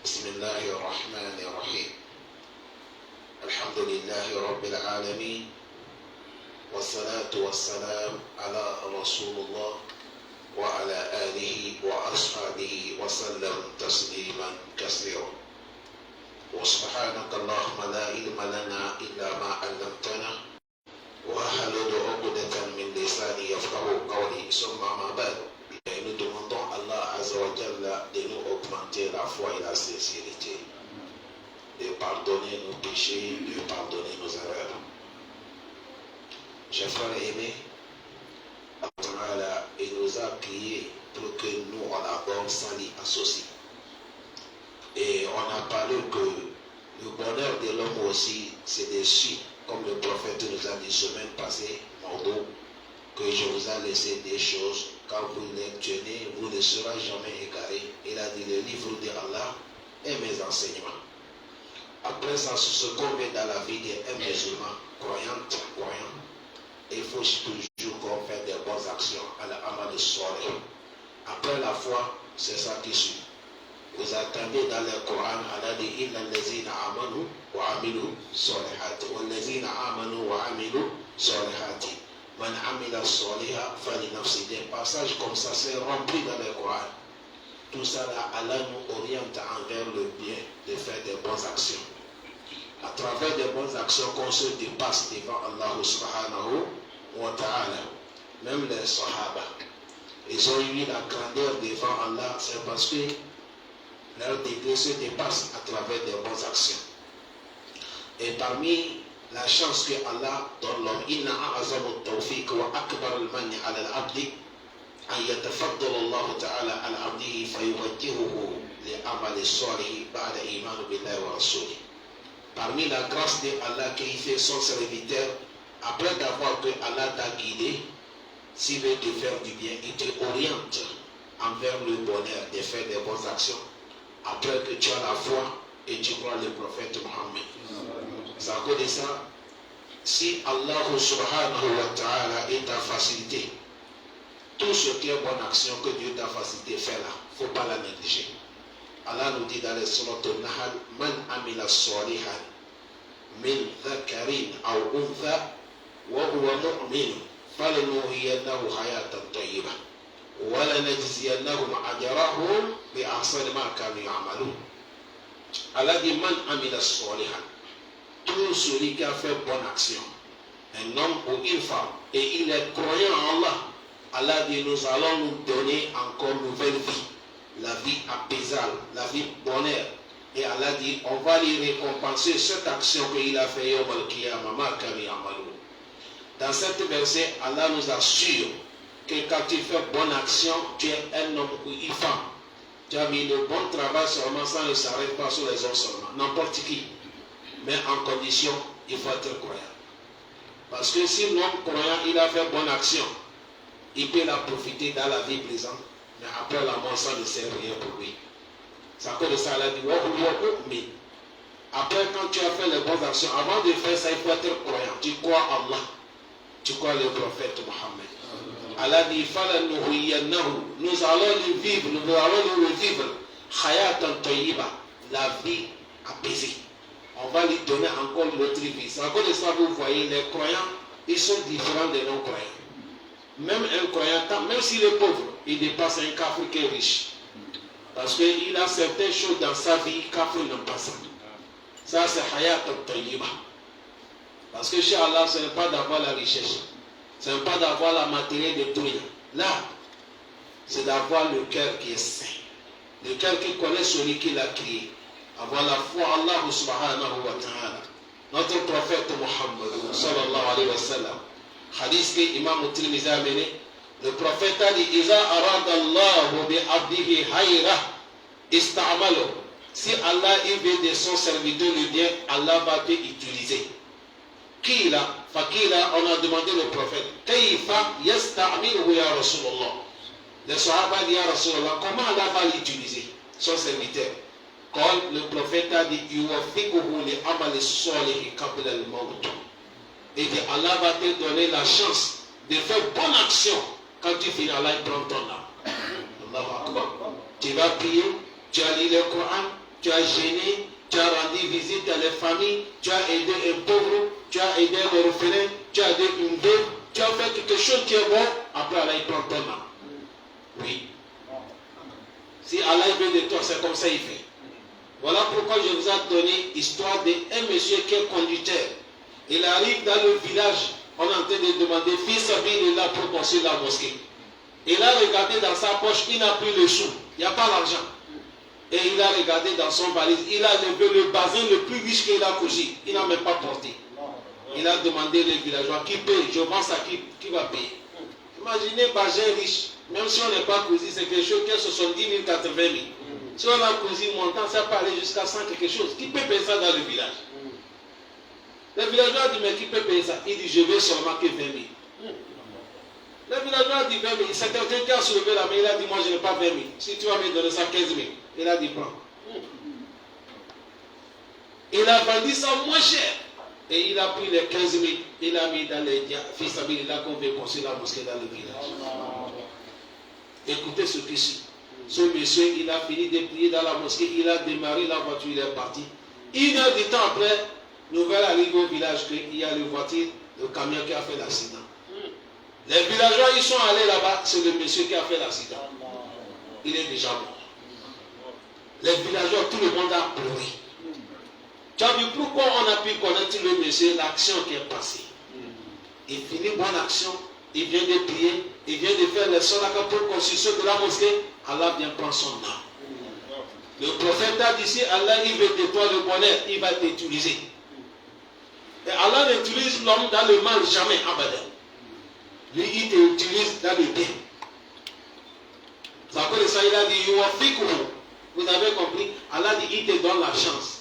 بسم الله الرحمن الرحيم الحمد لله رب العالمين والصلاة والسلام على رسول الله وعلى آله وأصحابه وسلم تسليما كثيرا وسبحانك اللهم لا علم لنا إلا ما علمتنا واحلل عقدة من لساني يفقهوا قولي ثم ما بعد. Et nous demandons à Allah Azza wa Jalla de nous augmenter la foi et la sincérité, de pardonner nos péchés, de pardonner nos erreurs. Chers frères aimés, Allah nous a créés pour que nous on aborde sans l'y associer. Et on a parlé que le bonheur de l'homme aussi c'est dessus, comme le prophète nous a dit semaine passée, Maudo, que je vous ai laissé des choses, quand vous les tenez, vous ne serez jamais égarés. Il a dit le livre de Allah et mes enseignements. Après ça, ce qu'on met dans la vie d'un musulman, croyant, il faut toujours qu'on fait des bonnes actions à la amal de soirée. Après la foi, c'est ça qui suit. Vous attendez dans le Coran, Allah dit Inna allazina amanu wa amilu solihati. Wa allazina amanu wa amilu solihati. Man amila soliha fali nafsi. Des passages comme ça, c'est rempli dans le Coran. Tout ça là, Allah nous oriente envers le bien de faire des bonnes actions. À travers des bonnes actions qu'on se dépasse devant Allah subhanahu wa ta'ala. Même les sahaba, ils ont eu la grandeur devant Allah, c'est parce que leur degré se dépasse à travers des bonnes actions. Et parmi la chance que Allah donne l'homme, inna a'azamu tawfiq wa akbar al-manni ala al-abdi an yatafaddal Allah ta'ala ala abdihi fayuwajjihuhu li amali salih ba'da iman billahi wa rasulih. Parmi la grâce de Allah qu'il fait son serviteur, après d'avoir que Allah t'a guidé, s'il veut te faire du bien, il te oriente envers le bonheur de faire des bonnes actions. Après que tu as la foi et tu crois le prophète Mohammed. C'est à cause de ça, si Allah subhanahu wa ta'ala est ta facilité, tout ce qui est bonne action que Dieu t'a facilité, fais-la. Il ne faut pas la négliger. Allah nous dit dans les surat al-Nahl, Man amila salihan min dhakarin aw untha wa huwa mu'min falanuhyiyannahu hayatan tayyibah wa lanajziyannahum ajrahum bi ahsani ma kanu ya'malun. Allah dit Man amila salihan. Tout celui qui a fait bonne action, un homme ou une femme, et il est croyant en Allah, Allah dit nous allons nous donner encore une nouvelle vie, la vie apaisable, la vie bonheur. Et Allah dit on va lui récompenser cette action qu'il a fait dans cette verset. Allah nous assure que quand tu fais bonne action, tu es un homme ou une femme. Tu as mis le bon travail seulement, ça ne s'arrête pas sur les hommes seulement, n'importe qui. Mais en condition, il faut être croyant. Parce que si l'homme croyant, il a fait bonne action, il peut la profiter dans la vie présente, mais après la mort, ça ne sert rien pour lui. C'est à cause de ça, elle a dit, mais après, quand tu as fait les bonnes actions, avant de faire ça, il faut être croyant. Tu crois en Allah, tu crois le prophète Mohammed. Allah dit, nous allons le vivre, nous allons le vivre, hayatan tayyiba, la vie apaisée. On va lui donner encore l'autre vie. C'est à cause de ça, vous voyez, les croyants, ils sont différents des non-croyants. Même un croyant, même s'il est pauvre, il dépasse un kafir qui est riche. Parce qu'il a certaines choses dans sa vie, kafir n'a pas ça. Ça, c'est hayat al-tayyiba. Parce que chez Allah, ce n'est pas d'avoir la richesse. Ce n'est pas d'avoir la matériel de tout. Là, c'est d'avoir le cœur qui est saint. Le cœur qui connaît celui qui l'a créé. Avoir la foi en Allah subhanahu wa ta'ala. Notre prophète Muhammad sallallahu alayhi wa sallam. Hadith que Imam Tirmidhi a mené. Le prophète a dit Iza arada Allah bi abdihi hayra ista'malu. Si Allah il veut de son serviteur le bien, Allah va te utiliser. Fakila, on a demandé au prophète Kayfa yasta'milu ya Rasulullah. Le Sahaba dit ya Rasulullah, comment Allah va l'utiliser, son serviteur? Quand le prophète a dit et que Allah va te donner la chance de faire bonne action quand tu finis. Allah prend ton âme. Tu vas prier, tu as lu le Coran, tu as gêné, tu as rendu visite à les familles, tu as aidé un pauvre, tu as aidé un orphelin, tu as aidé une veuve, tu as fait quelque chose qui est bon, après Allah il prend tes mains. Oui. Si Allah veut de toi, c'est comme ça il fait. Voilà pourquoi je vous ai donné l'histoire d'un monsieur qui est conducteur. Il arrive dans le village, on est en train de demander, fils il est là pour construire la mosquée. Il a regardé dans sa poche, il n'a plus le sou, il n'y a pas l'argent. Et il a regardé dans son valise, il a levé le bazin le plus riche qu'il a cousu, il n'a même pas porté. Il a demandé les villageois, qui paye? Je pense à qui va payer. Imaginez bazin riche, même si on n'est pas cousu, c'est quelque chose qui est 70 000, 80 000. Si on a cousu montant, ça peut aller jusqu'à 100 quelque chose. Qui peut payer ça dans le village? Le villageois dit, mais qui peut payer ça? Il dit, je veux seulement que 20 000. Le villageois dit 20 000. C'est quelqu'un qui a soulevé la main, il a dit, moi je n'ai pas 20 000. Si tu vas me donner ça 15 000, il a dit, prends. Il a vendu ça moins cher. Et il a pris les 15 000, il a mis dans les fils il a qu'on veut construire la mosquée dans le village. Écoutez ce que c'est. Ce monsieur, il a fini de prier dans la mosquée, il a démarré la voiture, il est parti. 1 heure de temps après, nouvelle arrive au village qu'il y a le voiture, le camion qui a fait l'accident. Les villageois, ils sont allés là-bas, c'est le monsieur qui a fait l'accident. Il est déjà mort. Les villageois, tout le monde a pleuré. Tu as vu pourquoi on a pu connaître le monsieur, l'action qui est passée. Il finit bonne action, il vient de prier, il vient de faire les solaka pour construction de la mosquée. Allah vient prendre son âme. Le prophète a dit, si Allah il veut de toi le bonheur, il va t'utiliser. Et Allah n'utilise l'homme dans le mal jamais, abadan. Lui, il t'utilise dans le bien. Ça peut ça, il a dit, vous avez compris, Allah dit, il te donne la chance.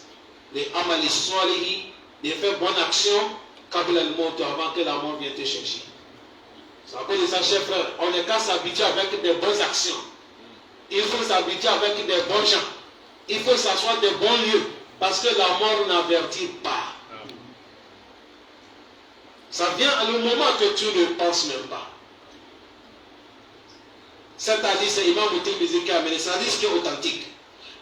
Les amali solihi, de faire bonne action, avant que la mort vienne te chercher. Ça peut ça, chers frères, on n'est qu'à s'habituer avec des bonnes actions. Il faut s'habituer avec des bons gens. Il faut s'asseoir des bons lieux. Parce que la mort n'avertit pas. Ça vient à le moment que tu ne penses même pas. Cet hadith, c'est Imam Tirmidhi qui a amené. C'est un hadith qui est authentique.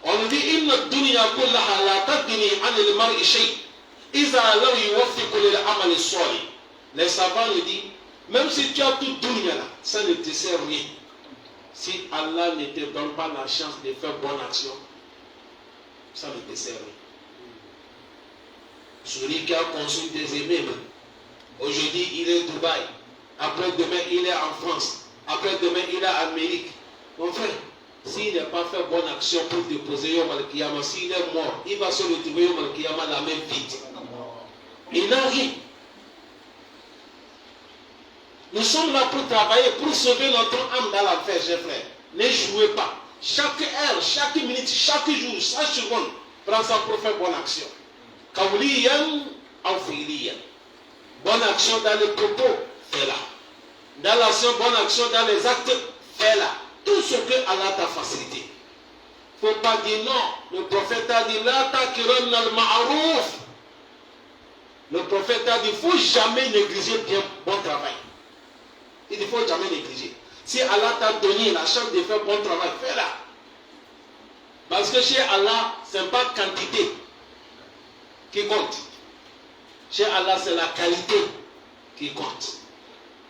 On nous dit, Inna dunya kullaha la tadni anil mar'i shay. Iza law yuwaffiqu lil amali salih. Les savants nous disent, même si tu as toute dunya là, ça ne te sert rien. Si Allah ne te donne pas la chance de faire bonne action, ça ne te sert rien. Celui qui a construit des immeubles, aujourd'hui il est à Dubaï, après-demain il est en France, après-demain il est en Amérique. Mon frère, s'il n'a pas fait bonne action pour déposer Yom Al-Kiyama, s'il est mort, il va se retrouver Yom Al-Kiyama la même vite. Il n'a rien. Nous sommes là pour travailler, pour sauver notre âme dans l'affaire, chers frères. Ne jouez pas. Chaque heure, chaque minute, chaque jour, chaque seconde, prends ça pour faire bonne action. Kawliyan ou fi'liyan. Bonne action dans les propos, fais-la. Dans l'action, bonne action dans les actes, fais-la. Tout ce que Allah t'a facilité. Il ne faut pas dire non. Le prophète a dit, la takiranna al-ma'aruf. Le prophète a dit, il ne faut jamais négliger bien bon travail. Il ne faut jamais négliger. Si Allah t'a donné la chance de faire bon travail, fais-la. Parce que chez Allah, ce n'est pas quantité qui compte. Chez Allah, c'est la qualité qui compte.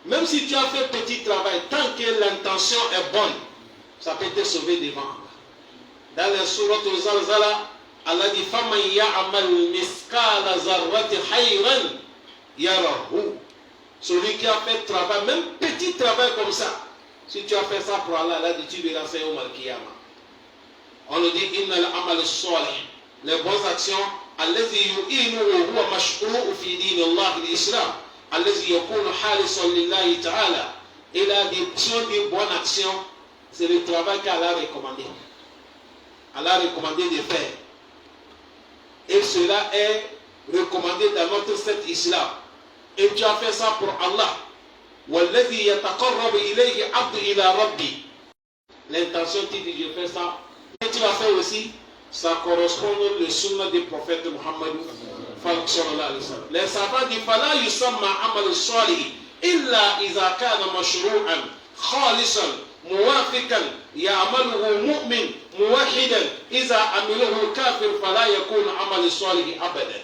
Même si tu as fait petit travail, tant que l'intention est bonne, ça peut te sauver devant Allah. Dans les sourates al-Zalzala, Allah dit فَمَنْ يَعْمَلْ مِسْكَالَ ذَرَّةٍ خَيْرًا يَرَهُ. Celui qui a fait travail, même petit travail comme ça, si tu as fait ça pour Allah, Allah dit tu verras ça au Al-Qiyama. On nous dit inna al-amal as-salih, les bonnes actions, allazi yu'inu wa huwa mashru'u fi din Allah al-Islam, allazi yakunu halisan lillahi ta'ala. Et la direction des bonnes actions, c'est le travail qu'Allah a recommandé. Allah a recommandé de faire. Et cela est recommandé dans notre secte islam. Et tu as fait ça pour Allah. وَالَّذِي يَتَقَرَّبُ إِلَيْهِ عَبْدُ إِلَى رَبِّي. L'intention, tu dis je fais ça. Et tu as fait aussi, ça correspond au sunna du prophète Muhammad sallallahu alayhi wa sallam. Les savants disent فَلَا يُسَمَّى عَمَلُ الصَّالِحِ إِلَّا إِذَا كَانَ مَشْرُوعًا خَالِصًا موافقا يعمله مؤمن موحدا إذا عمله كافر فلا يكون عمل الصالح أبدا.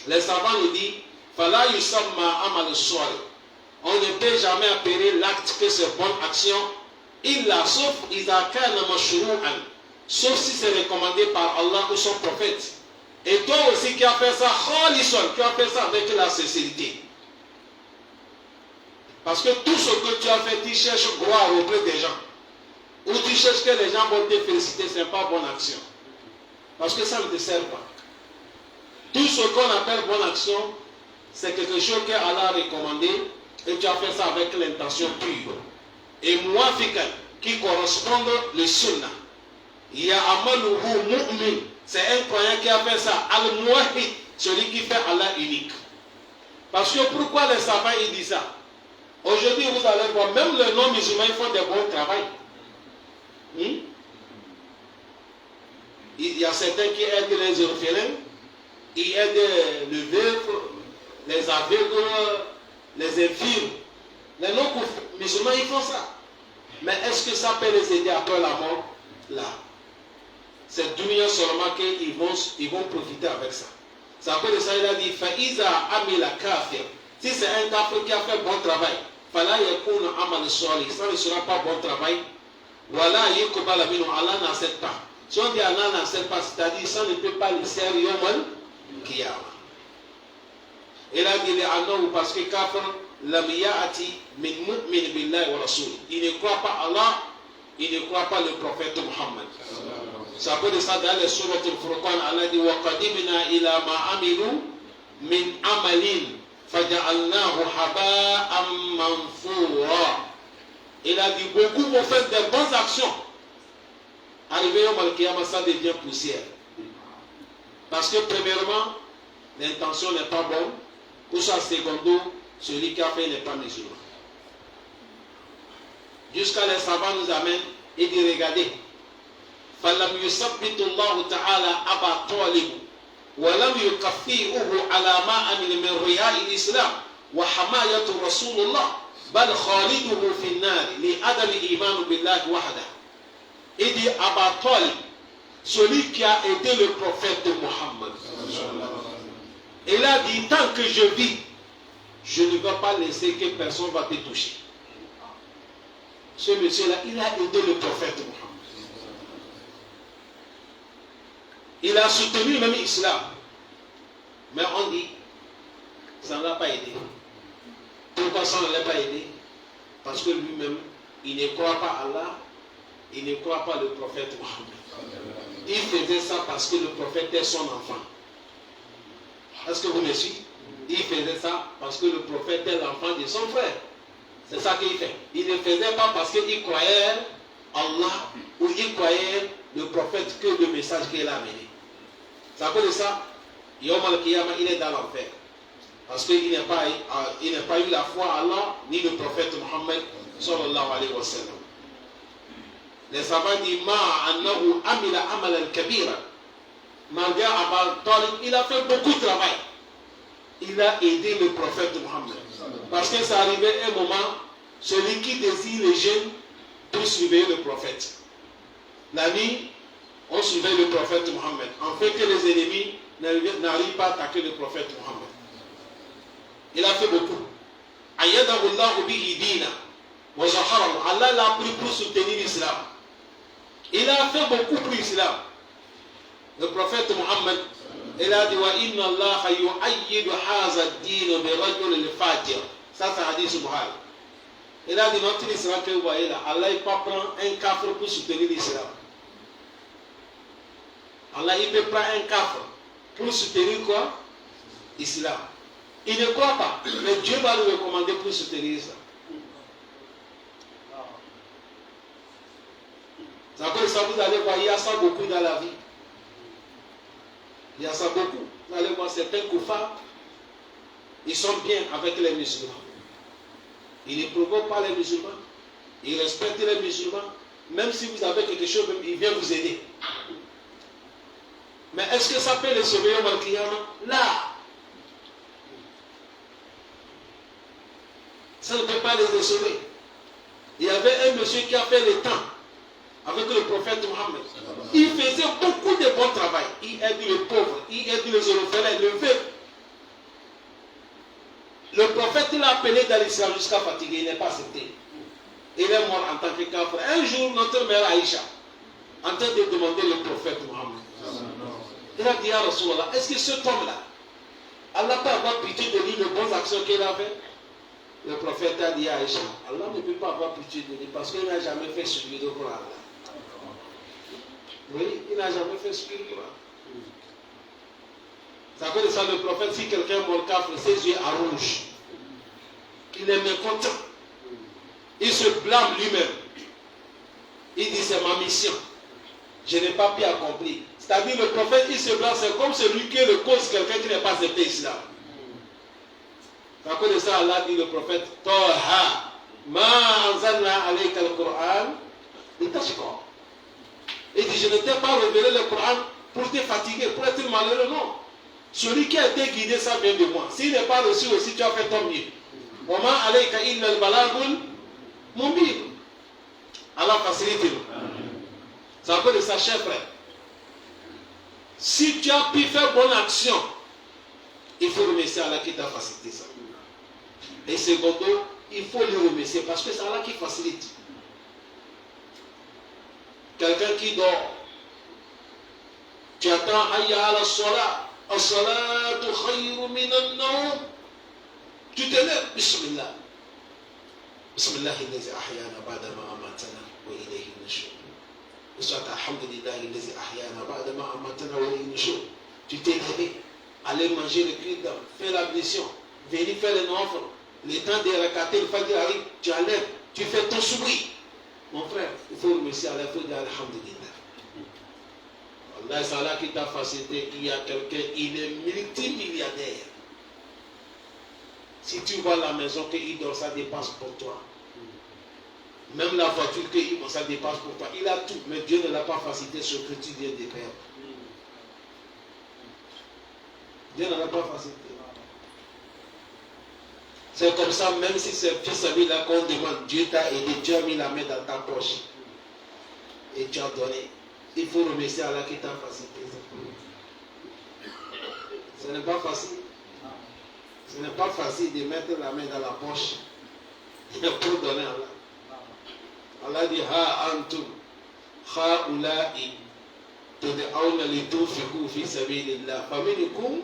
Les savants nous disent فلا يسمى عمل الصالح. On ne peut jamais appeler l'acte que c'est bonne action إلا sauf إذا كان مشروعا, sauf si c'est recommandé par Allah ou son prophète. Et toi aussi qui as fait ça, qui as fait ça avec la sincérité. Parce que tout ce que tu as fait, tu cherches gloire auprès des gens. Ou tu cherches que les gens vont te féliciter, ce n'est pas bonne action. Parce que ça ne te sert pas. Tout ce qu'on appelle bonne action, c'est quelque chose qu'Allah a recommandé et tu as fait ça avec l'intention pure. Et muafiqan, qui correspond le sunnah. Il y a amaluhu mu'min, c'est un croyant qui a fait ça. Al-muwahid, celui qui fait Allah unique. Parce que pourquoi les savants ils disent ça? Aujourd'hui, vous allez voir, même les non-musulmans, ils font des bons travail. Il y a certains qui aident les orphelins, ils aident le veuf, les aveugles, les infirmes. Les non-musulmans, ils font ça. Mais est-ce que ça peut les aider après la mort? Là. C'est dunya seulement qu'ils vont profiter avec ça. Ça peut ça, il a dit, Faïza amila kafir. Si c'est un kafir qui a fait bon travail, fala yakuna amal salih, ça ne sera pas bon travail. Voilà, yekobala minu, Allah n'accepte pas. Si on dit Allah n'accepte pas, c'est-à-dire ça ne peut pas le servir yomal kiyama. Il a dit parce que kafir lam ya'ati min mu'min billahi wa rasul. Il ne croit pas Allah, il ne croit pas le prophète Muhammad. Ça peut dire ça dans les sourates al-Furqan, Allah dit wa qadimna ila ma amilu min amalin faja'alnahu haba'an manthura. Il a dit beaucoup vont faire des bonnes actions. Arrivé au Mal-Kiyama, ça devient poussière. Parce que premièrement, l'intention n'est pas bonne. Ou ça, secondo, celui qui a fait n'est pas musulman. Jusqu'à les savants nous amènent et disent regardez. فَلَمْ يُثَبِّتُ اللَّهُ تَعَالَى أَبَا طَالِبٍ وَلَمْ يُكَفِّئُهُ عَلَى مَا عَمِلَ مِنْ رِيَاءِ الْإِسْلَامِ وَحَمَايَةُ رَسُولِ اللَّهِ بَلْ خَالِدُهُ فِي النَّارِ لِعَدَمِ الْإِيمَانِ بِاللَّهِ وَحْدَهُ. Il dit Aba Talib, celui qui a aidé le prophète Mohammed. Il a dit tant que je vis, je ne vais pas laisser que personne va te toucher. Ce monsieur-là, il a aidé le prophète Mohammed. Il a soutenu même l'islam. Mais on dit, ça ne l'a pas aidé. Pourquoi ça ne l'a pas aidé? Parce que lui-même, il ne croit pas Allah, il ne croit pas le prophète Mohammed. Il faisait ça parce que le prophète est son enfant. Est-ce que vous me suivez? Il faisait ça parce que le prophète est l'enfant de son frère. C'est ça qu'il fait. Il ne faisait pas parce qu'il croyait Allah ou il croyait le prophète que le message qu'il a amené. Ça veut dire ça, Yom al-Kiyama, il est dans l'enfer. Parce qu'il n'a pas eu la foi à Allah ni le prophète Mohammed sallallahu alayhi wa sallam. Les savants disent Ma annahu amila amal al-kabira. Malgré Aba Talib, il a fait beaucoup de travail. Il a aidé le prophète Mohammed. Parce que ça arrivait un moment, celui qui désire les jeunes pour suivre le prophète. La nuit, on suivait le prophète Mohammed. En fait que les ennemis n'arrivent pas à attaquer le prophète Mohammed. Il a fait beaucoup. Ayyadahullahu bihi dina wa zaharahu. Allah l'a pris pour soutenir l'islam. Il a fait beaucoup pour l'islam. Le prophète Mohammed, il a dit wa inna Allah yu'ayyidu hadha ad-din bi rajul al-fajir. Ça c'est hadith Bukhari. Il a dit notre islam que vous voyez là, Allah il peut prendre un kafir pour soutenir l'islam. Allah il peut prendre un kafir pour soutenir quoi? L'islam. Il ne croit pas, mais Dieu va lui recommander pour soutenir ça. Ça veut dire ça, vous allez voir, il y a ça beaucoup dans la vie. Il y a ça beaucoup. Vous allez voir certains koufars, ils sont bien avec les musulmans. Ils ne provoquent pas les musulmans. Ils respectent les musulmans. Même si vous avez quelque chose, ils viennent vous aider. Mais est-ce que ça peut les sauver au Mal-Kiyama? Là. Ça ne peut pas les sauver. Il y avait un monsieur qui a fait le temps avec le prophète Mohammed. Il faisait beaucoup de bon travail. Il aide les pauvres, il aide les orphelins, le veuf. Le prophète l'a appelé dans l'islam jusqu'à fatiguer, il n'est pas accepté. Il est mort en tant que kafir. Un jour, notre mère Aïcha, en train de demander le prophète Mohammed, il a dit à Rasulallah, est-ce que cet homme-là, Allah peut avoir pitié de lui, les bonnes actions qu'il a fait? Le prophète a dit à Aïcha, Allah ne peut pas avoir pitié de lui parce qu'il n'a jamais fait subir le Coran. Oui, il n'a jamais fait subir le Coran. C'est à cause de ça, le prophète, si quelqu'un est mort kafir, ses yeux à rouge, il est mécontent. Il se blâme lui-même. Il dit, c'est ma mission. Je n'ai pas pu accomplir. C'est-à-dire, le prophète, il se blâme, c'est comme celui qui est le cause quelqu'un qui n'est pas accepté l'islam. C'est à cause de ça, Allah dit le prophète, Toha, ma anzalna alayka al-Qur'an, litashqa. Il dit, je ne t'ai pas révélé le Coran pour te fatiguer, pour être malheureux, non. Celui qui a été guidé, ça vient de moi. S'il n'est pas reçu aussi, tu as fait ton mieux. Wama alayka illa al-balagul mubin. Allah facilite-nous. C'est à cause de ça, cher frère. Si tu as pu faire bonne action, il faut remercier Allah qui t'a facilité ça. Et secondo, il faut le remercier parce que c'est Allah qui facilite. Quelqu'un qui dort, tu attends Hayya ala salat, as-salatu khayru minan nawm. Tu te lèves, Bismillah. Bismillah allazi ahyana ba'da ma amatana wa ilayhi nushur. Soit alhamdulillah allazi ahyana ba'da ma amatana wa ilayhi nushur. Tu t'es levé, aller manger le culte, faire l'ablution, venir faire les enfants. Le temps de rakater le fajr arrive, tu enlèves, tu fais ton sourire. Mon frère, il faut remercier Allah, il faut dire alhamdulillah. Allah, c'est Allah qui t'a facilité. Il y a quelqu'un, il est multimilliardaire. Si tu vois la maison qu'il dort, ça dépasse pour toi. Même la voiture qu'il dort, ça dépasse pour toi. Il a tout, mais Dieu ne l'a pas facilité ce que tu viens de perdre. Dieu ne l'a pas facilité. C'est comme ça, même si c'est fils à lui là qu'on demande, Dieu t'a aidé, Dieu a mis la main dans ta poche. Et tu as donné. Il faut remercier Allah qui t'a facilité. Ce n'est pas facile. Ce n'est pas facile de mettre la main dans la poche pour donner à Allah. Allah dit, Ha antum, ha ula'i, tad'awna li tunfiqu fi sabilillah, faminikum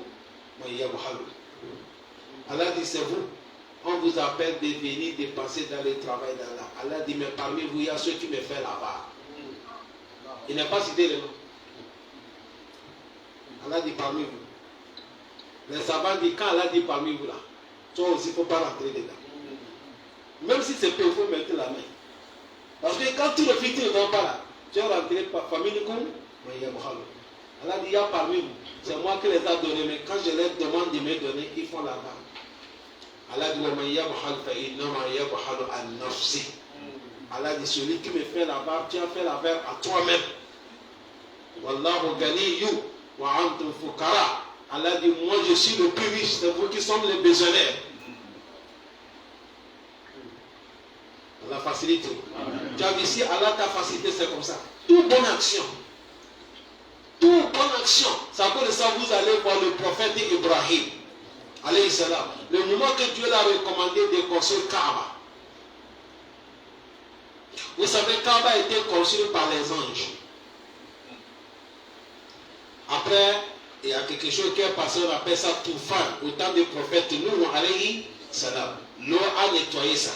man yabhalu. Allah dit, c'est vous. On vous appelle de venir dépenser dans le travail d'Allah. Allah dit, mais parmi vous, il y a ceux qui me font là-bas. Il n'a pas cité le nom. Allah dit parmi vous. Les savants disent, quand Allah dit parmi vous là, toi aussi, il ne faut pas rentrer dedans. Même si c'est peu, il faut mettre la main. Parce que quand tu le fais, tu ne donnes pas là. Tu es rentré par famille comme Allah dit, il y a parmi vous. C'est moi qui les ai donnés, mais quand je leur demande de me donner, ils font là-bas. Allah dit, Allah dit, celui qui me fait la barre, tu as fait la barre à toi-même. Wallahu ganiyyu wa antum fukara. Allah dit, moi je suis le plus riche, c'est vous qui sommes les besogneurs. Allah facilite. Tu as vu ici, Allah t'a facilité, c'est comme ça. Toute bonne action. Toute bonne action. C'est à cause de ça, vous allez voir le prophète Ibrahim. Alayhi salam. Le moment que Dieu l'a recommandé de construire Kaaba. Vous savez, Kaaba a été construit par les anges. Après, il y a quelque chose qui est passé, on appelle ça Toufan, au temps du prophète Nuh alayhi salam. L'eau a nettoyé ça.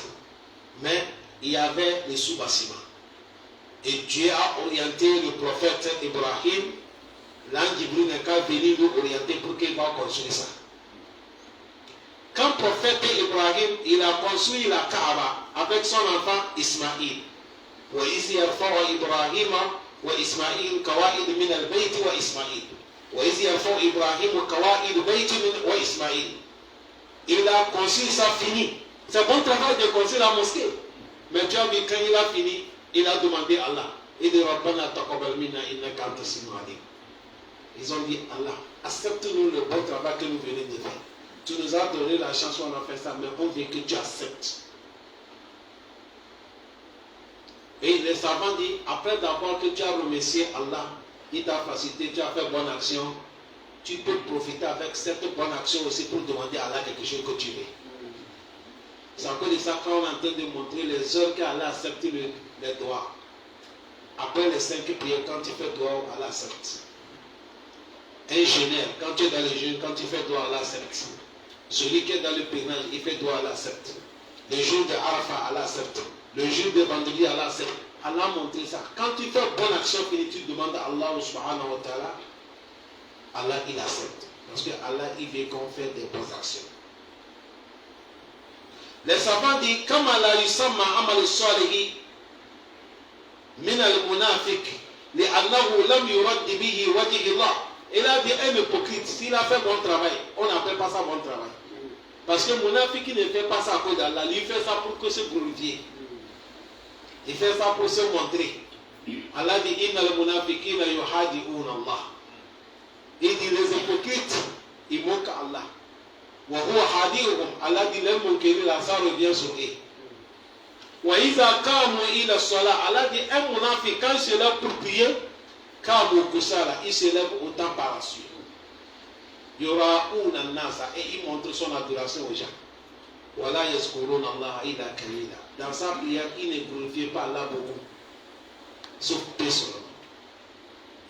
Mais il y avait les sous-bâtiments. Et Dieu a orienté le prophète Ibrahim. L'ange Jibril n'est qu'à venir nous orienter pour qu'il va construire ça. Quand le prophète Ibrahim, il a construit la Kaaba avec son enfant Ismaïl. وإذ يرفع إبراهيم وإسماعيل قواعد من البيت وإسماعيل وإذ يرفع إبراهيم قواعد بيت وإسماعيل. Il a construit ça fini. C'est bon travail de construire la mosquée. Mais tu as vu quand il a fini, il a demandé à Allah. Il dit Rabbana taqabbal minna innaka antas samiul alim. Ils ont dit Allah, accepte-nous le bon travail que nous venons de faire. Tu nous as donné la chance, on a fait ça, mais on veut que tu acceptes. Et les savants disent, après d'abord que tu as remercié Allah, il t'a facilité, tu as fait bonne action, tu peux profiter avec cette bonne action aussi pour demander à Allah quelque chose que tu veux. C'est à cause de ça quand on est en train de montrer les heures qu'Allah accepte les doigts. Après les 5 prières, quand tu fais doigt, Allah accepte. Un jeûneur, quand tu es dans le jeûne, quand tu fais doigt, Allah accepte. Celui qui est dans le pèlerinage, il fait doigt, Allah accepte. Le jour de Arafat, Allah accepte. Le jour de vendredi, Allah accepte. Allah a montré ça. Quand tu fais bonne action, tu demandes à Allah subhanahu wa ta'ala, Allah il accepte. Parce que Allah il veut qu'on fasse des bonnes actions. Les savants disent, comme Allah yusamma amal salihi min al-munafiq li'annahu lam yurad bihi wajhi Allah. Il a dit un hypocrite, s'il a fait bon travail, on n'appelle pas ça bon travail. Parce que munafik ne fait pas ça à cause d'Allah, il fait ça pour que se glorifier. Il fait ça pour se montrer. Allah dit inna al-munafiqina yuhadi'un Allah. Il dit les hypocrites, ils moquent Allah. Wa huwa hadi'uhum. Allah dit les moqueries là, ça revient sur eux. Wa iza qamu ila salat. Allah dit un munafik quand il se lève pour prier, qamu kusala, il se lève autant par la suite. Yura'una an-nasa, et il montre son adoration aux gens. Wala yazkuruna Allah illa qalila. Dans sa prière, il ne glorifie pas Allah beaucoup, sauf peu seulement.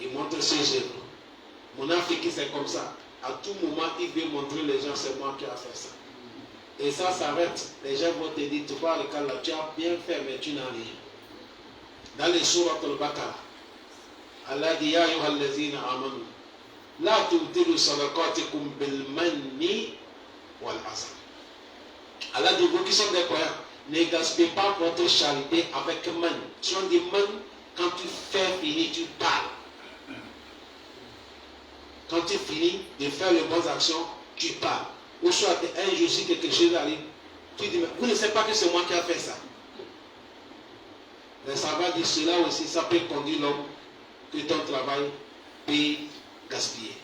Il montre ses œuvres. Munafiki c'est comme ça. À tout moment, il veut montrer les gens, c'est moi qui ai fait ça. Et ça s'arrête. Les gens vont te dire, tu vois, le cas là, tu as bien fait, mais tu n'as rien. Dans les sourates al-Baqarah, Allah dit, ya ayyuhal lazina amanu, la tubtilu sadaqatikum bil manni wal azal. Allah dit, vous qui sont des croyants, ne gaspillez pas votre charité avec man. Si on dit man, quand tu fais finir, tu parles. Quand tu finis de faire les bonnes actions, tu parles. Ou soit un jour si quelque chose arrive, tu dis, mais vous ne savez pas que c'est moi qui ai fait ça. Mais ça va dire cela aussi, ça peut conduire l'homme que ton travail peut gaspiller.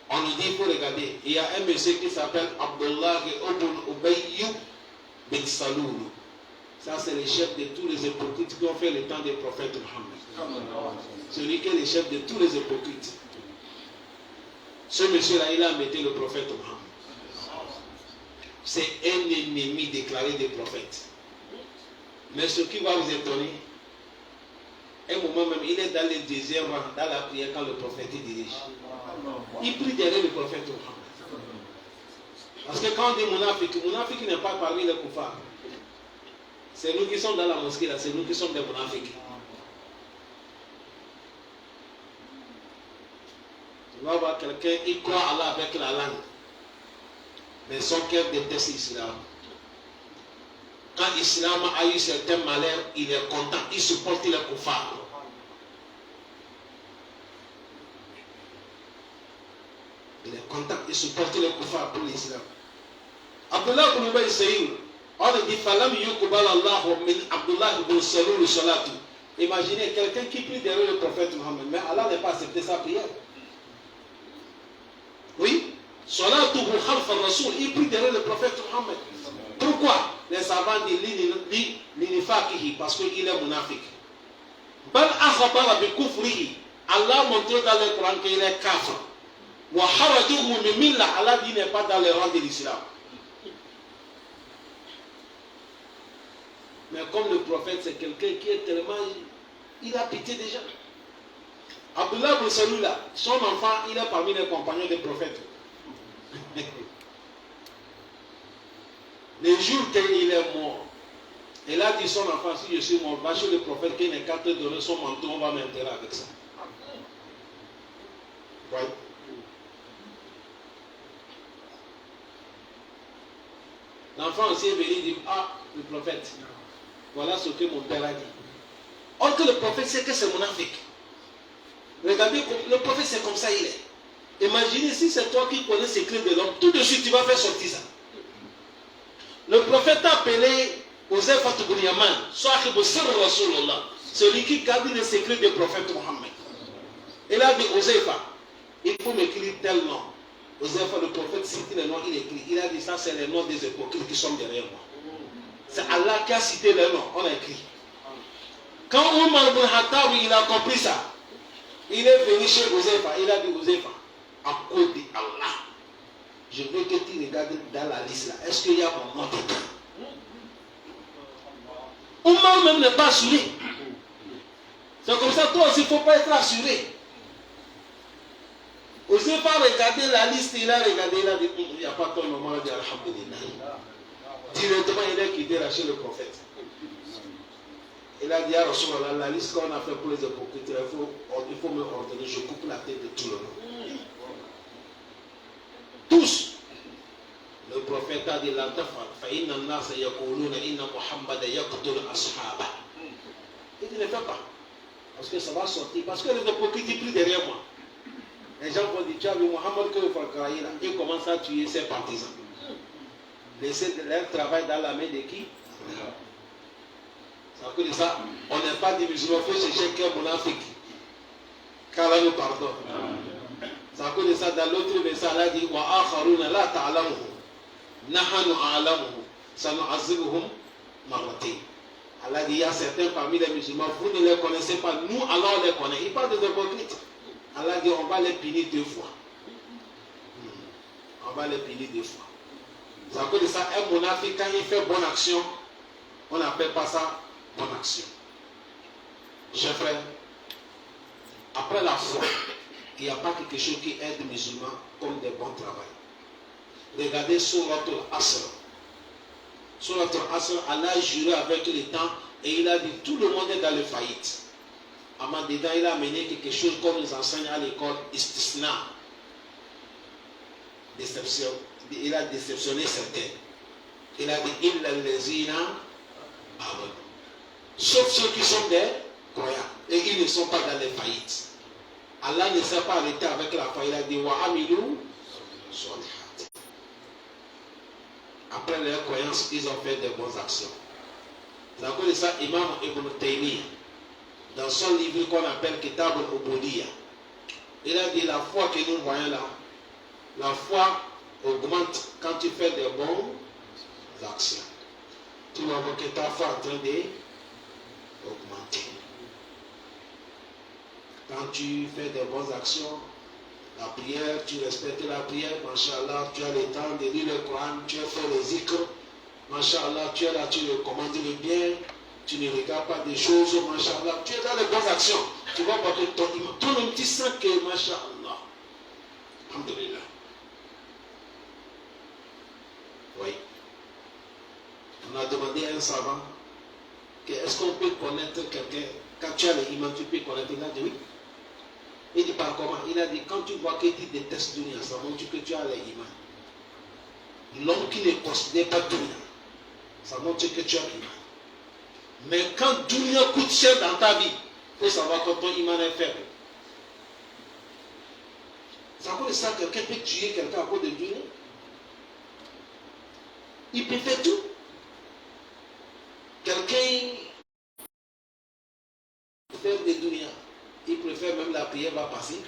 On nous dit, il faut regarder, il y a un monsieur qui s'appelle Abdullah ibn Ubay bin Salul. Ça, c'est le chef de tous les hypocrites qui ont fait le temps des prophètes Mohammed. Celui qui est le chef de tous les hypocrites. Ce monsieur-là, il a embêté le prophète Mohammed. C'est un ennemi déclaré des prophètes. Mais ce qui va vous étonner, un moment même, il est dans le désert, dans la prière, quand le prophète dirige. Il prie derrière le prophète Mohammed. Parce que quand on dit Mounafik n'est pas parmi les koufars. C'est nous qui sommes dans la mosquée, là, c'est nous qui sommes des Mounafik. Tu vas voir quelqu'un, il croit à Allah avec la langue. Mais son cœur déteste l'islam. Quand l'islam a eu certains malheurs, il est content, il supporte les koufars. Il est content, il supporte les koufars pour l'islam. Abdullah ibn Ubay Sayyid, on dit Falam yukbal Allah min Abdullah ibn Salul salatu. Imaginez quelqu'un qui prie derrière le prophète Mohammed, mais Allah n'a pas accepté sa prière. Oui, salatuhu khalfa rasoul, il prie derrière le prophète Mohammed. Pourquoi? Les savants disent l'inifakihi, parce qu'il est munafik. Bal akhbara bi kufrihi. Allah montre dans le Coran qu'il est kafir. Wa harajuhu min milla, Allah dit n'est pas dans les rangs de l'islam. Mais comme le prophète, c'est quelqu'un qui est tellement... Il a pitié des gens. Abdullah ibn Salul, son enfant, il est parmi les compagnons des prophètes. Le jour qu'il est mort, il a dit son enfant, si je suis mort, va chez le prophète qui n'est qu'à te donner son manteau, on va m'enterrer avec ça. Ouais. L'enfant aussi est venu dire, ah, le prophète, voilà ce que mon père a dit. Or que le prophète sait que c'est monarchique. Regardez, le prophète c'est comme ça il est. Imaginez si c'est toi qui connais les secrets de l'homme, tout de suite tu vas faire sortir ça. Le prophète a appelé Osef ibn Yaman, Sahibu Sirr Rasulullah, celui qui garde les secrets du prophète Mohammed. Il a dit Osef, il faut m'écrire tel nom. Osef, le prophète cite les noms, il écrit. Il a dit ça, c'est les noms des hypocrites qui sont derrière moi. C'est Allah qui a cité les noms, on a écrit. Quand Omar ibn Khattab il a compris ça, il est venu chez Ozefa, il a dit Ozefa, à cause d'Allah, je veux que tu regardes dans la liste là, est-ce qu'il y a mon nom dedans? Omar même n'est pas assuré. C'est comme ça, toi aussi, il ne faut pas être assuré. Ozefa a regardé la liste, il a regardé, il a dit, il n'y a pas ton moment, il a dit Alhamdulillah. Directement, il a quitté là chez le prophète. Il a dit à Rasulallah, la liste qu'on a fait pour les hypocrites, il faut me ordonner, je coupe la tête de tout le monde. Tous. Le prophète a dit, la tafal, fa inna an-nasa yaquluna inna Muhammad yaqtul ashaba. Il dit, ne fais pas. Parce que ça va sortir. Parce que les hypocrites, ils prient derrière moi. Les gens vont dire, tu as vu Muhammad que le Fakaraï, il commence à tuer ses partisans. Laisser leur travail dans la main de qui? C'est à cause de ça, on n'est pas des musulmans, il faut chercher quel monafrique. Qu'Allah nous pardonne. C'est à cause de ça, dans l'autre verset, Allah dit wa akharuna la ta'lamuhum nahnu a'lamuhum sanu'azibuhum marratayn. Allah dit il y a certains parmi les musulmans, vous ne les connaissez pas, nous alors on les connaît. Il parle des hypocrites. Allah dit on va les punir 2 fois. On va les punir 2 fois. C'est à cause de ça, un monafrique, quand il fait bonne action, on n'appelle pas ça bonne action. Chers frères, après la foi, il n'y a pas quelque chose qui aide les musulmans comme des bons travail. Regardez Suratul Asr. Suratul Asr, Allah a juré avec le temps et il a dit tout le monde est dans le faillite. Avant dedans, il a amené quelque chose comme nous enseignent à l'école, istisna. Déception. Il a déceptionné certains. Il a dit illa allazina amanu. Sauf ceux qui sont des croyants et ils ne sont pas dans les faillites. Allah ne s'est pas arrêté avec la faillite. Il a dit wa amilu solihat. Après leur croyance, ils ont fait de bonnes actions. C'est à cause de ça, Imam Ibn Taymiyyah, dans son livre qu'on appelle Kitab al-Ubudiyya, il a dit la foi que nous voyons là, la foi augmente quand tu fais de bonnes actions. Tu vas voir que ta foi est en train d'augmenter. Quand tu fais de bonnes actions, la prière, tu respectes la prière, Masha'Allah, tu as le temps de lire le Coran, tu as fait les zikr, Masha'Allah, tu es là, tu recommandes le bien, tu ne regardes pas des choses, Masha'Allah, tu es dans les bonnes actions. Tu vois pas que toi-même tu sens que, Masha'Allah, Alhamdulillah. Oui. On a demandé à un savant que est-ce qu'on peut connaître quelqu'un, quand tu as l'imam, tu peux connaître, il a dit oui. Il dit par comment? Il a dit quand tu vois que tu détestes Dunia, ça montre que tu as l'imam. L'homme qui ne considère pas Dunia, ça montre que tu as l'imam. Mais quand Dunia coûte cher dans ta vie, il faut savoir que ton iman est faible. C'est à cause de ça que quelqu'un peut tuer quelqu'un à cause de Dunia. Il peut faire tout. Quelqu'un fait des Dunia. Il préfère même la prière va passer.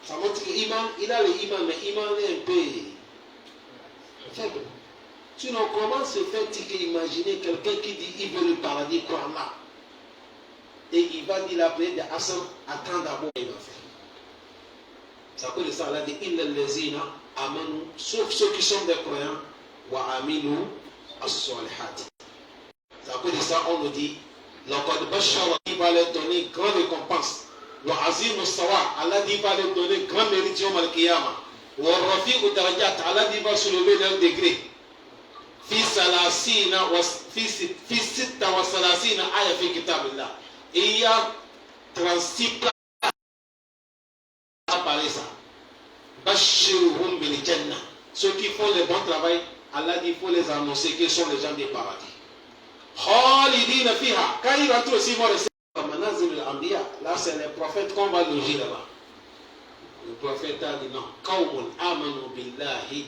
Ça montre qu'il a le iman, mais l'iman est un peu faible. Sinon, comment se fait-il imaginer quelqu'un qui dit il veut le paradis, croire là? Et il va dire la prière de Hassan, attends d'abord, il va faire. Ça peut de ça, là, dit il les amanu, sauf ceux qui sont des croyants, wa aminu as-solihat. Ça peut de ça, on nous dit. Il va leur donner grande récompense. Allah dit va leur donner grand mérite au Al-Qiyamah. Allah dit va soulever leur degré. Et il y a 36 places à parler ça. Bashiruhum bil Jannah. Ceux qui font le bon travail, Allah dit il faut les annoncer qu'ils sont les gens des paradis. Khalidina fiha. Quand il rentre aussi, il va rester Manazil al-Anbiya. Là, c'est les prophètes qu'on va loger là-bas. Le prophète a dit non. Qawmun amanu billahi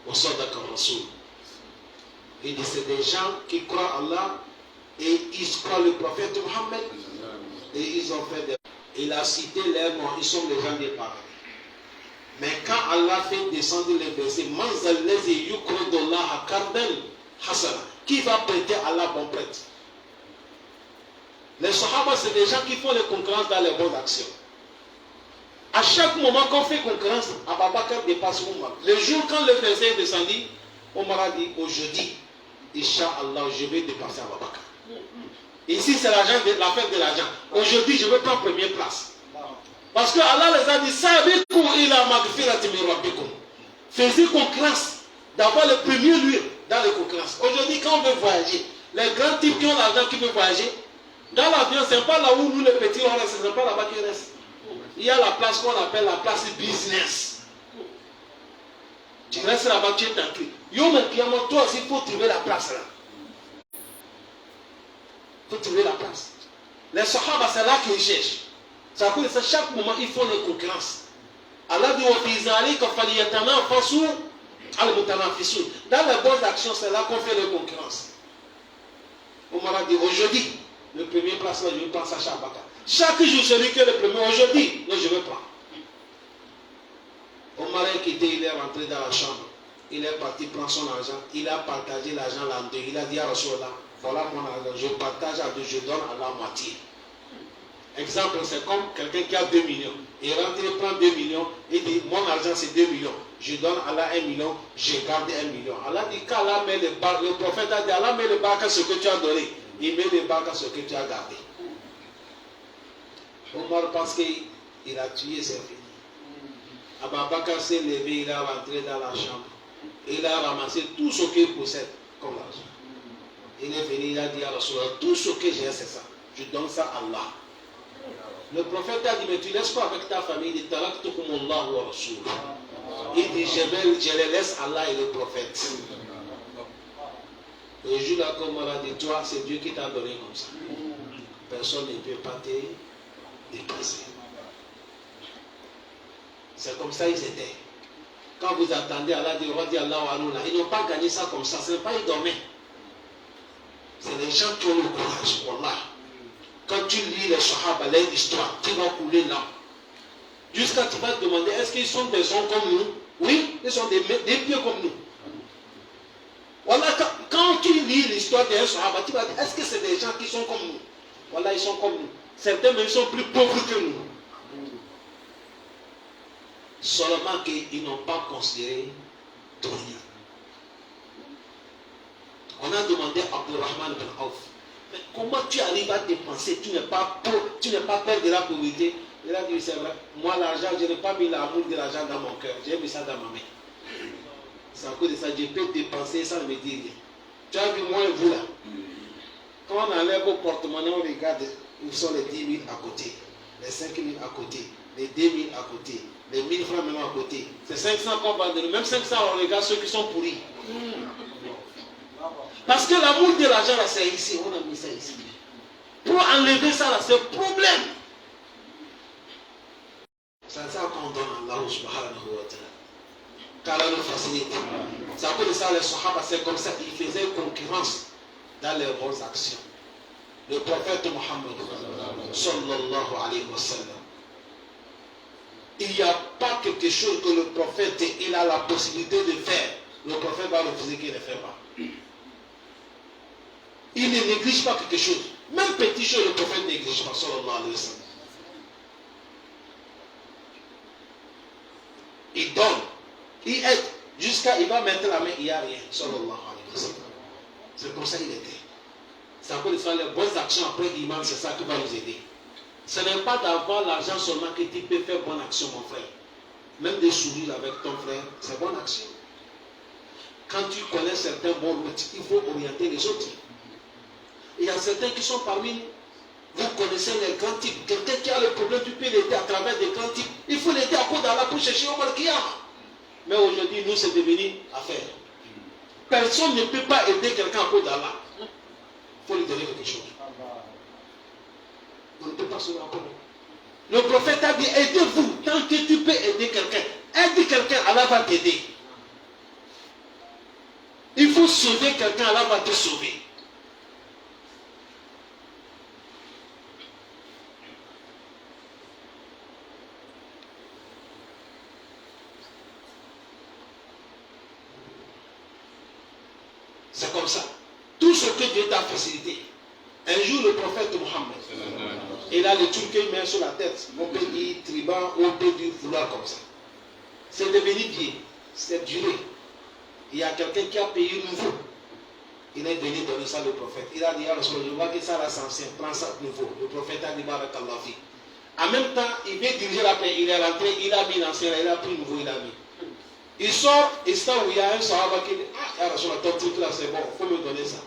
wa sadaqa rasul. Il dit c'est des gens qui croient Allah et ils croient le prophète Mohammed et ils ont fait des... Il a cité les noms, ils sont les gens des paradis. Mais quand Allah fait descendre les versets, Manzal lezi yukridullaha qardan hasana. Qui va prêter à Allah bon prêtre? Les Sahaba, c'est des gens qui font les concurrences dans les bonnes actions. À chaque moment qu'on fait concurrence, Abu Bakr dépasse Omar. Le jour quand le verset est descendu, Omar a dit, aujourd'hui, Inch'Allah, je vais dépasser Abu Bakr. Ici, c'est l'affaire de l'argent. Aujourd'hui, je vais prendre première place. Parce que Allah les a dit, Sabiqu ila magfirati min rabbikum. Faisez concurrence d'avoir le premier lieu dans les concurrences. Aujourd'hui, quand on veut voyager, les grands types qui ont l'argent qui veulent voyager, dans l'avion, ce n'est pas là où nous les petits on reste, ce n'est pas là-bas qu'ils restent. Il y a la place qu'on appelle la place business. Tu restes là-bas, tu es tranquille. Yo, mais toi aussi, il faut trouver la place là. Il faut trouver la place. Les Sahaba, c'est là qu'ils cherchent. Ça veut dire que chaque moment, ils font les concurrences. Allah dit dans les bonnes actions, c'est là qu'on fait les concurrences. Omar a dit aujourd'hui, le premier place là, je vais prendre ça chaque baka. Chaque jour, celui qui est le premier, aujourd'hui, non, je vais prendre. Omar est quitté, il est rentré dans la chambre. Il est parti prendre son argent. Il a partagé l'argent là en deux. Il a dit à Rasulallah, voilà mon argent, je partage à deux, je donne à la moitié. Exemple, c'est comme quelqu'un qui a 2 millions. Il rentre, il prend 2 millions, il dit, mon argent c'est 2 millions. Je donne à Allah 1 million, je garde 1 million. Allah dit, quand Allah met les barques, le prophète a dit, Allah met les barques à ce que tu as donné. Il met les barques à ce que tu as gardé. Omar, parce qu'il a tué ses filles. Abu Bakr s'est levé, il est rentré dans la chambre. Il a ramassé tout ce qu'il possède comme l'argent. Il est venu, il a dit à Rasulallah, tout ce que j'ai, c'est ça. Je donne ça à Allah. Le prophète a dit, mais tu laisses quoi avec ta famille? Il dit, taraktukumullah wa rasul. Il dit, je les laisse Allah et le prophète. Le jour là, comme on a dit, toi, c'est Dieu qui t'a donné comme ça. Personne ne peut pas te dépasser. C'est comme ça ils étaient. Quand vous attendez Allah dit, ils n'ont pas gagné ça comme ça. Ce n'est pas ils dormaient. C'est les gens qui ont le courage. Wallah. Quand tu lis les Sahaba, leur histoire, tu vas couler là. Jusqu'à tu vas te demander, est-ce qu'ils sont des hommes comme nous? Oui, ils sont des pieds comme nous. Voilà, quand tu lis l'histoire des Sahaba, tu vas dire, est-ce que c'est des gens qui sont comme nous? Voilà, ils sont comme nous. Certains, mais ils sont plus pauvres que nous. Seulement qu'ils n'ont pas considéré de rien. On a demandé à Abdurrahman bin Auf, mais comment tu arrives à dépenser? Tu n'es pas peur de la pauvreté. Il a dit, c'est vrai, moi l'argent, je n'ai pas mis l'amour de l'argent dans mon cœur, j'ai mis ça dans ma main. C'est à cause de ça, je peux dépenser sans me dire rien. Tu as vu, moi et vous là, quand on enlève au porte-monnaie, on regarde où sont les 10 000 à côté, les 5 000 à côté, les 2 000 à côté, les 1 000 francs maintenant à côté. C'est 500 qu'on va donner. Même 500, on regarde ceux qui sont pourris. Parce que l'amour de l'argent, là, c'est ici. On a mis ça ici. Pour enlever ça, là, c'est un problème. C'est ça qu'on donne à Allah subhanahu wa ta'ala. Car Allah nous facilite. C'est à cause de ça, les Sahaba, c'est comme ça. Ils faisaient concurrence dans leurs bonnes actions. Le prophète Mohammed, sallallahu alayhi wa sallam, il n'y a pas quelque chose que le prophète, il a la possibilité de faire. Le prophète va refuser qu'il ne fait pas. Il ne néglige pas quelque chose. Même petit chose, le prophète ne néglige pas, sallallahu alayhi wa sallam. Il donne, il aide, jusqu'à il va mettre la main, il n'y a rien, sallallahu alayhi wa sallam. C'est comme ça qu'il était. C'est à cause de ça, les bonnes actions après l'imam, c'est ça qui va nous aider. Ce n'est pas d'avoir l'argent seulement que tu peux faire bonne action, mon frère. Même des sourires avec ton frère, c'est bonne action. Quand tu connais certains bons routes, il faut orienter les autres. Il y a certains qui sont parmi nous. Vous connaissez les grands types. Quelqu'un qui a le problème, tu peux l'aider à travers des grands types. Il faut l'aider à cause d'Allah pour chercher au Malkiyama. Mais aujourd'hui, nous, c'est devenu affaire. Personne ne peut pas aider quelqu'un à cause d'Allah. Il faut lui donner quelque chose. On ne peut pas se rappeler. Le prophète a dit, aidez-vous. Tant que tu peux aider quelqu'un, aide quelqu'un, Allah va t'aider. Il faut sauver quelqu'un, Allah va te sauver. C'est comme ça. Tout ce que Dieu t'a facilité, Un jour, le prophète Mohammed, il a le truc qu'il met sur la tête. On peut dire triban, on peut dire foulard comme ça. C'est devenu vieux, c'est duré. Il y a quelqu'un qui a payé nouveau. Il est venu donner ça au prophète. Il a dit, je vois que ça là c'est ancien, prends ça nouveau. Le prophète a dit, barakallah fi. En même temps, il veut diriger la paix. Il est rentré, il a mis l'ancien, il a pris nouveau, il a mis. Il sort, il sort où il y a un sahaba qui dit, ah, ton truc là c'est bon, il faut me donner ça.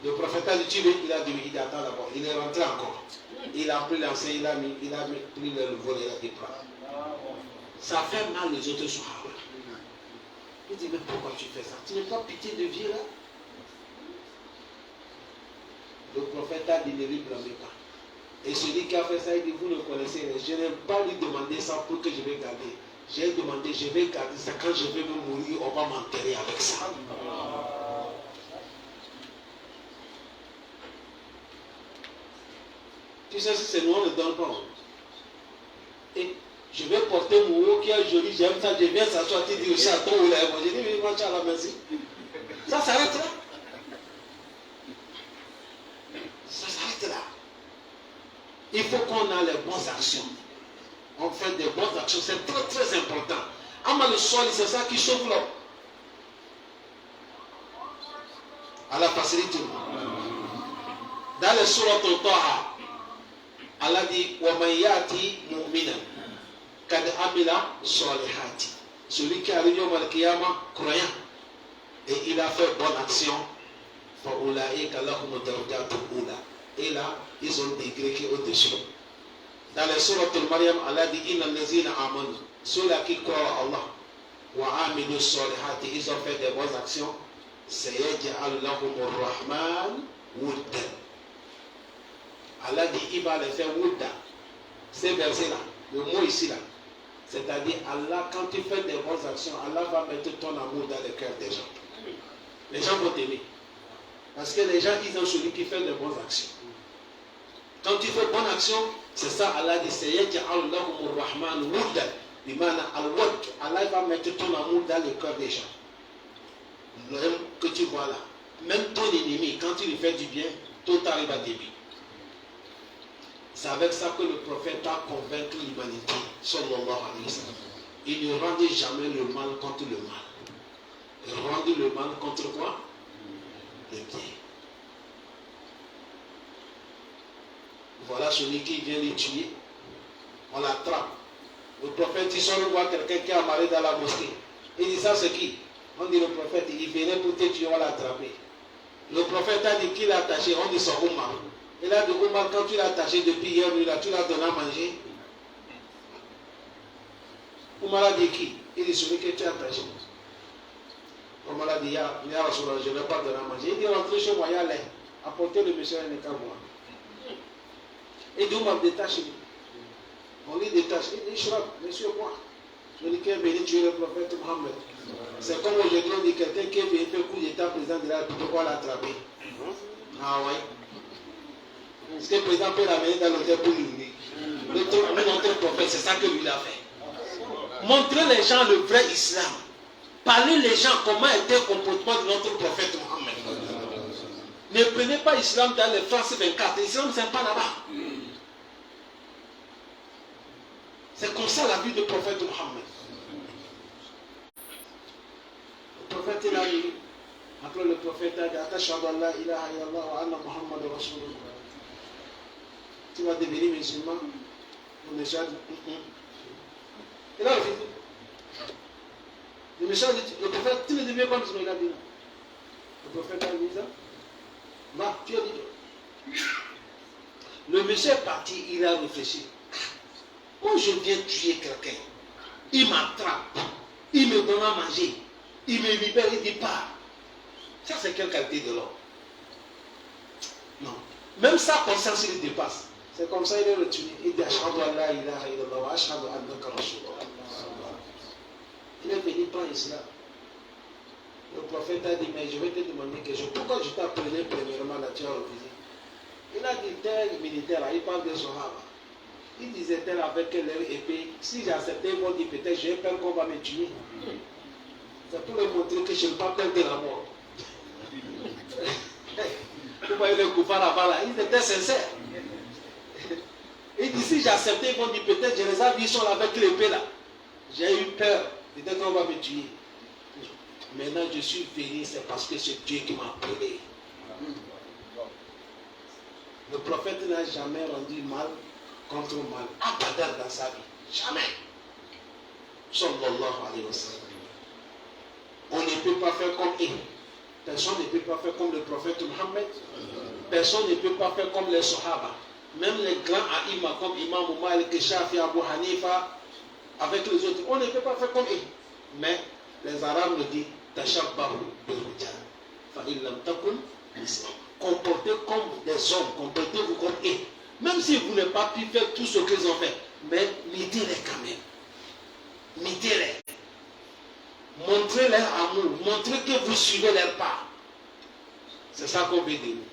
Le prophète a dit, tu veux, il a dit, il attend d'abord. Il est rentré encore. Il a pris l'ancien, il a pris le nouveau, il a dit, prends. Ça fait mal les autres sahaba. Il dit, mais pourquoi tu fais ça? Tu n'as pas pitié de vieux là? Le prophète a dit, ne lui blâmez pas. Et celui qui a fait ça, il dit, vous ne connaissez rien. Je n'ai pas lui demandé ça pour que je vais garder. J'ai demandé, je vais garder ça. Quand je vais me mourir, on va m'enterrer avec ça. Tu sais, si c'est nous, on ne donne pas. Et je vais porter mon haut qui est joli, j'aime ça, je viens s'asseoir, tu dis au château ou là. Je dis, mais moi, la merci. Ça s'arrête là. Ça s'arrête là. Il faut qu'on ait les bonnes actions. On fait des bonnes actions, c'est très très important. Ama le sol, c'est ça qui sauve l'homme. Allah facilite. Dans le surat al-Taha, Allah dit wa man yati mu'minan kad amila salihati. Celui qui arrive au Al-Qiyamah croyant et il a fait bonne action, fa ulaika lahum darajatun ula. Et là, ils ont des degrés qui au-dessus. Dans le surat al-Maryam, Allah dit inna allazina amanu, ceux-là qui croient à Allah, wa amilu salihati, ils ont fait des bonnes actions, sayaj'al lahumur rahman wuddan. Allah dit, il va les faire wudda. Ces versets-là, le mot ici là, c'est-à-dire Allah, quand tu fais des bonnes actions, Allah va mettre ton amour dans le cœur des gens. Les gens vont t'aimer. Parce que les gens, ils ont celui qui fait des bonnes actions. Quand tu fais bonne action, c'est ça, Allah dit, sayaj'al lahumur rahman wuddan. Allah va mettre ton amour dans le cœur des gens. L'homme que tu vois là, même ton ennemi, quand tu lui fais du bien, tout arrive à début. C'est avec ça que le prophète a convaincu l'humanité, sallallahu alayhi wa sallam. Il ne rendait jamais le mal contre le mal. Il rendait le mal contre quoi? Le bien. Voilà celui qui vient les tuer. On l'attrape. Le prophète, il sort voir quelqu'un qui est amarré dans la mosquée. Il dit, ça c'est qui? On dit, le prophète, il venait pour te tuer, on l'a attrapé. Le prophète a dit, qui l'a attaché? On dit, son Oumar. Il a dit, Oumar, quand tu l'as attaché depuis hier, tu l'as donné à manger. Oumar a dit, qui? Il dit, celui que tu as attaché. Oumar a dit, ya Rasulallah, je ne vais pas donner à manger. Il dit, rentrez chez moi, il y a l'air. Apportez le monsieur à Nekaboua. Il dit, Oumar, détache-lui. On lui détache. Il dit, Shrab, monsieur, moi. Celui qui est venu tuer le prophète Mohammed. C'est comme aujourd'hui, on dit quelqu'un qui est venu faire coup d'état président de la République, on l'a attrapé. Ah ouais. Parce que le président peut l'amener dans l'hôtel pour l'unir. Notre prophète, c'est ça que lui a fait. Montrer les gens le vrai islam. Parler les gens comment était le comportement de notre prophète Mohammed. Ne prenez pas l'islam dans les France 24. L'islam, c'est pas là-bas. C'est comme ça la vie du prophète Mohammed. Le prophète il a dit, après le prophète a dit, Atashhadu an la ilaha illallah wa anna Muhammad Rasulullah. Tu vas devenir musulman. Le monsieur a dit, il a refusé. Le monsieur a dit, le prophète, tu ne deviens pas musulman, il a dit non. Le prophète a dit ça. Va, tu as dit. Le monsieur est parti, il a réfléchi. Moi, je viens tuer quelqu'un. Il m'attrape. Il me donne à manger. Il me libère, il dit pas. Ça, c'est quelle qualité de l'homme? Non. Même sa conscience, il dépasse. C'est comme ça, il est retourné. Il dit, Ashhadu an la ilaha illallah wa ashhadu annaka rasulullah. Il est venu prendre l'islam. Le prophète a dit, mais je vais te demander quelque chose. Pourquoi je t'appelais premièrement là, tu as refusé? Il a dit, tel militaire, il parle de Sahaba. Il disait-elle avec leur épée, si j'acceptais, ils vont dire peut-être j'ai peur qu'on va me tuer. C'est pour leur montrer que je n'ai pas peur de la mort. Vous voyez le couvert là-bas, là, ils étaient sincères. Et d'ici, j'ai accepté, ils vont dire peut-être, je les ai vus, ils sont là avec l'épée là. J'ai eu peur, peut-être qu'on va me tuer. Maintenant, je suis venu, c'est parce que c'est Dieu qui m'a appelé. Le prophète n'a jamais rendu mal contre mal. Abadan dans sa vie. Jamais. Sallallahu alayhi wa sallam. On ne peut pas faire comme eux. Personne ne peut pas faire comme le prophète Mohammed. Personne ne peut pas faire comme les Sahaba. Même les grands aïmas comme Imam Malik, Shafi, Abu Hanifa, avec les autres, on ne peut pas faire comme eux. Mais les Arabes nous disent Tashabbahu bil-rijal fa in lam takun mislahu. Comportez comme des hommes, comportez-vous comme eux. Même si vous n'avez pas pu faire tout ce qu'ils ont fait, mais mettez-les quand même. Mettez-les. Montrez leur amour, montrez que vous suivez leur pas. C'est ça qu'on veut de nous.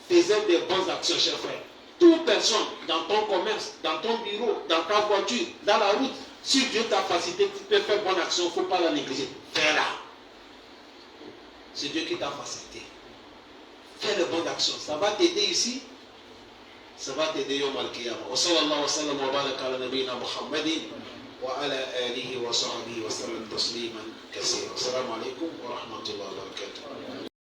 Faisez des bonnes actions, chers frères. Toute personne, dans ton commerce, dans ton bureau, dans ta voiture, dans la route, si Dieu t'a facilité, tu peux faire bonne action, il ne faut pas la négliger. Fais-la. C'est Dieu qui t'a facilité. Fais de bonnes actions. Ça va t'aider ici. Ça va t'aider au Al-Qiyamah. Wa sallallahu wa sallam wa baraka ala nabiyyina Muhammadin wa ala alihi wa sahbihi wa sallam tasliman kaseera. Assalamu alaikum wa rahmatullahi wa barakatuh.